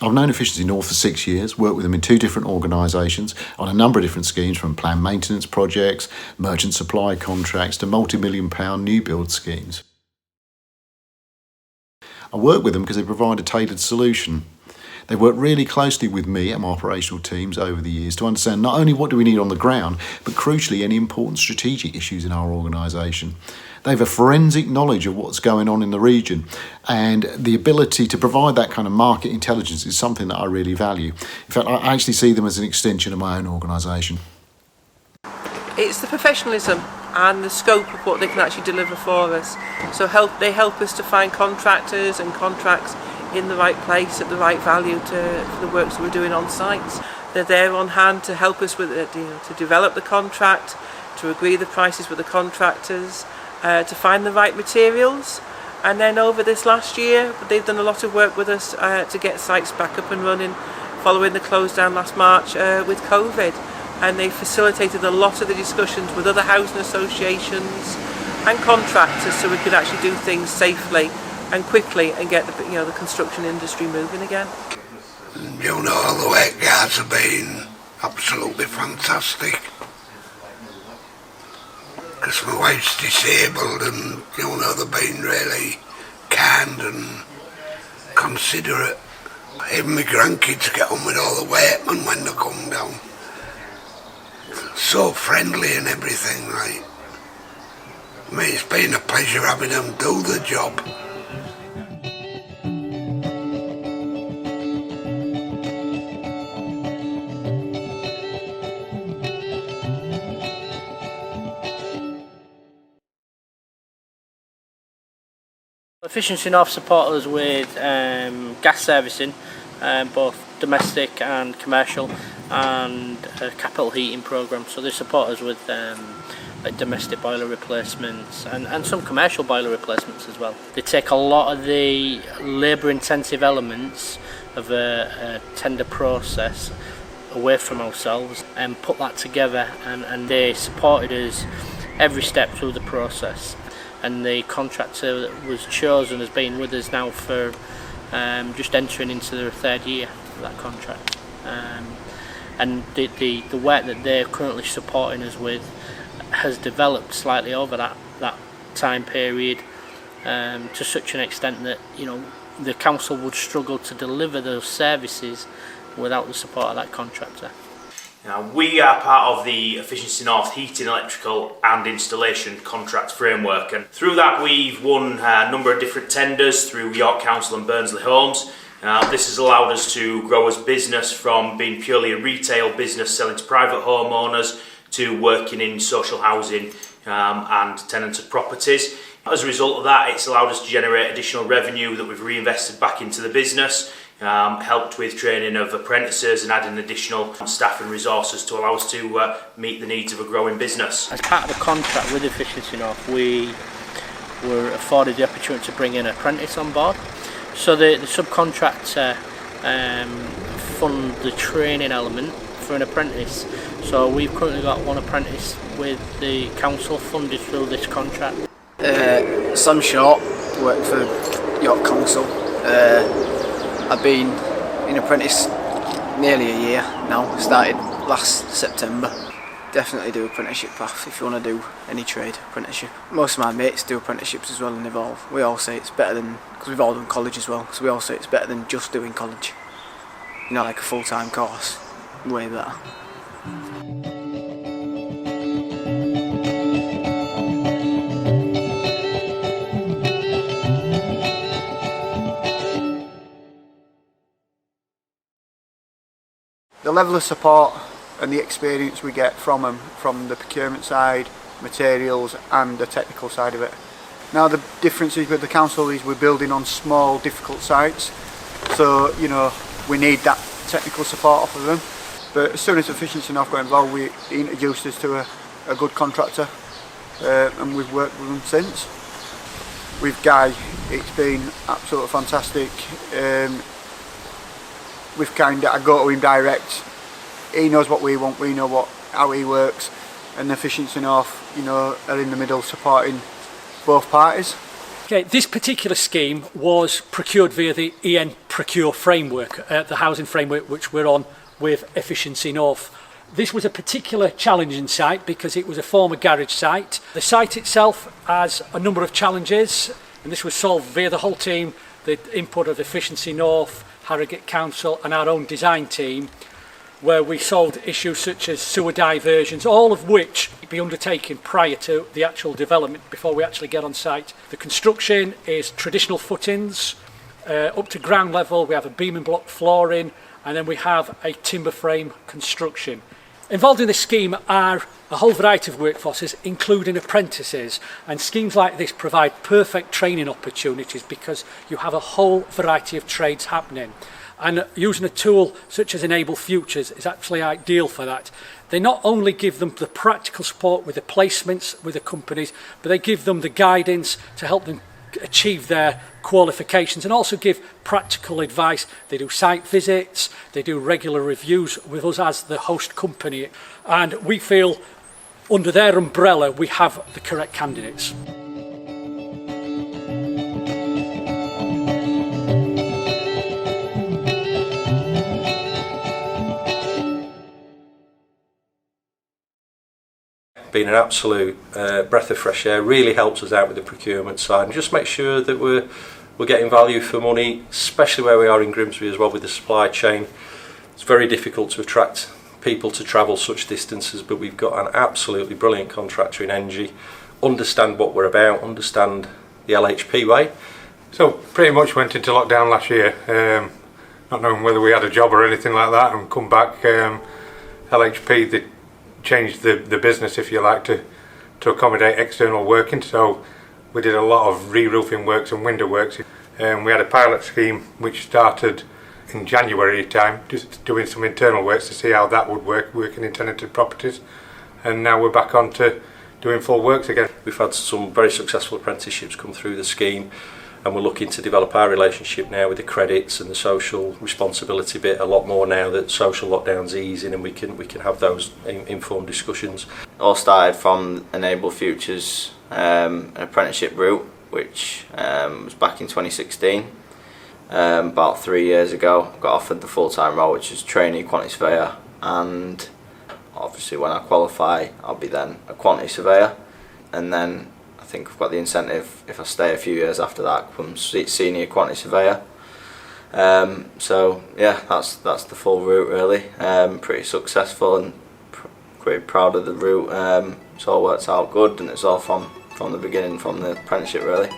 I've known Efficiency North for 6 years, worked with them in 2 different organisations on a number of different schemes, from planned maintenance projects, merchant supply contracts to multi-million-pound new build schemes. I work with them because they provide a tailored solution. They work really closely with me and my operational teams over the years to understand not only what do we need on the ground, but crucially any important strategic issues in our organisation. They have a forensic knowledge of what's going on in the region, and the ability to provide that kind of market intelligence is something that I really value. In fact, I actually see them as an extension of my own organisation. It's the professionalism and the scope of what they can actually deliver for us. So they help us to find contractors and contracts in the right place at the right value for the works that we're doing on site. They're there on hand to help us with it, to develop the contract, to agree the prices with the contractors, to find the right materials. And then over this last year, they've done a lot of work with us to get sites back up and running following the close down last March with COVID. And they facilitated a lot of the discussions with other housing associations and contractors so we could actually do things safely and quickly and get the construction industry moving again. You know, the work guards have been absolutely fantastic. Because my wife's disabled and, they've been really kind and considerate. Even my grandkids get on with all the workmen when they come down. So friendly and everything, like. I mean, it's been a pleasure having them do the job. Efficiency North support us with gas servicing, both domestic and commercial, and a capital heating programme. So they support us with like domestic boiler replacements and some commercial boiler replacements as well. They take a lot of the labour intensive elements of a tender process away from ourselves and put that together, and they supported us every step through the process. And the contractor that was chosen has been with us now for just entering into their 3rd year of that contract. And the work that they're currently supporting us with has developed slightly over that time period, to such an extent that the council would struggle to deliver those services without the support of that contractor. Now, we are part of the Efficiency North heating, electrical and installation contract framework, and through that we've won a number of different tenders through York Council and Burnsley Homes. This has allowed us to grow as business from being purely a retail business selling to private homeowners to working in social housing and tenanted properties. As a result of that, it's allowed us to generate additional revenue that we've reinvested back into the business. Helped with training of apprentices and adding additional staff and resources to allow us to meet the needs of a growing business. As part of the contract with Efficiency North, we were afforded the opportunity to bring in an apprentice on board. So the subcontractor fund the training element for an apprentice. So we've currently got one apprentice with the council funded through this contract. Sam Short, work for York Council. I've been in apprentice nearly a year now, started last September. Definitely do apprenticeship path if you want to do any trade apprenticeship. Most of my mates do apprenticeships as well and evolve. We all say it's better than, because we've all done college as well, so we all say it's better than just doing college. Like a full-time course, way better. The level of support and the experience we get from them, from the procurement side, materials and the technical side of it. Now the differences with the council is we're building on small difficult sites, so we need that technical support off of them. But as soon as Efficiency North got involved, we introduced us to a good contractor and we've worked with them since. With Guy, it's been absolutely fantastic. I go to him direct. He knows what we want, we know how he works, and Efficiency North, are in the middle supporting both parties. Okay, this particular scheme was procured via the EN Procure framework, the housing framework which we're on with Efficiency North. This was a particular challenging site because it was a former garage site. The site itself has a number of challenges, and this was solved via the whole team, the input of Efficiency North, Harrogate Council and our own design team, where we solved issues such as sewer diversions, all of which be undertaken prior to the actual development before we actually get on site. The construction is traditional footings, up to ground level we have a beam and block flooring, and then we have a timber frame construction. Involved in this scheme are a whole variety of workforces, including apprentices, and schemes like this provide perfect training opportunities because you have a whole variety of trades happening. And using a tool such as Enable Futures is actually ideal for that. They not only give them the practical support with the placements with the companies, but they give them the guidance to help them achieve their qualifications and also give practical advice. They do site visits, they do regular reviews with us as the host company, and we feel under their umbrella we have the correct candidates. Been an absolute breath of fresh air, really helps us out with the procurement side and just make sure that we're getting value for money, especially where we are in Grimsby as well with the supply chain. It's very difficult to attract people to travel such distances, but we've got an absolutely brilliant contractor in Engie, understand what we're about, understand the LHP way. So pretty much went into lockdown last year, not knowing whether we had a job or anything like that, and come back. LHP, they changed the business, if you like, to accommodate external working, so we did a lot of re-roofing works and window works. We had a pilot scheme which started in January time, just doing some internal works to see how that would work, working in tenanted properties, and now we're back on to doing full works again. We've had some very successful apprenticeships come through the scheme, and we're looking to develop our relationship now with the credits and the social responsibility bit a lot more now that social lockdown's easing, and we can have those informed discussions. All started from Enable Futures, an apprenticeship route which was back in 2016. About 3 years ago I got offered the full-time role, which is trainee quantity surveyor, and obviously when I qualify I'll be then a quantity surveyor, and then I think I've got the incentive, if I stay a few years after that, become senior quantity surveyor. So yeah, that's the full route really. Pretty successful and pretty proud of the route. It's all worked out good, and it's all from the beginning, from the apprenticeship really.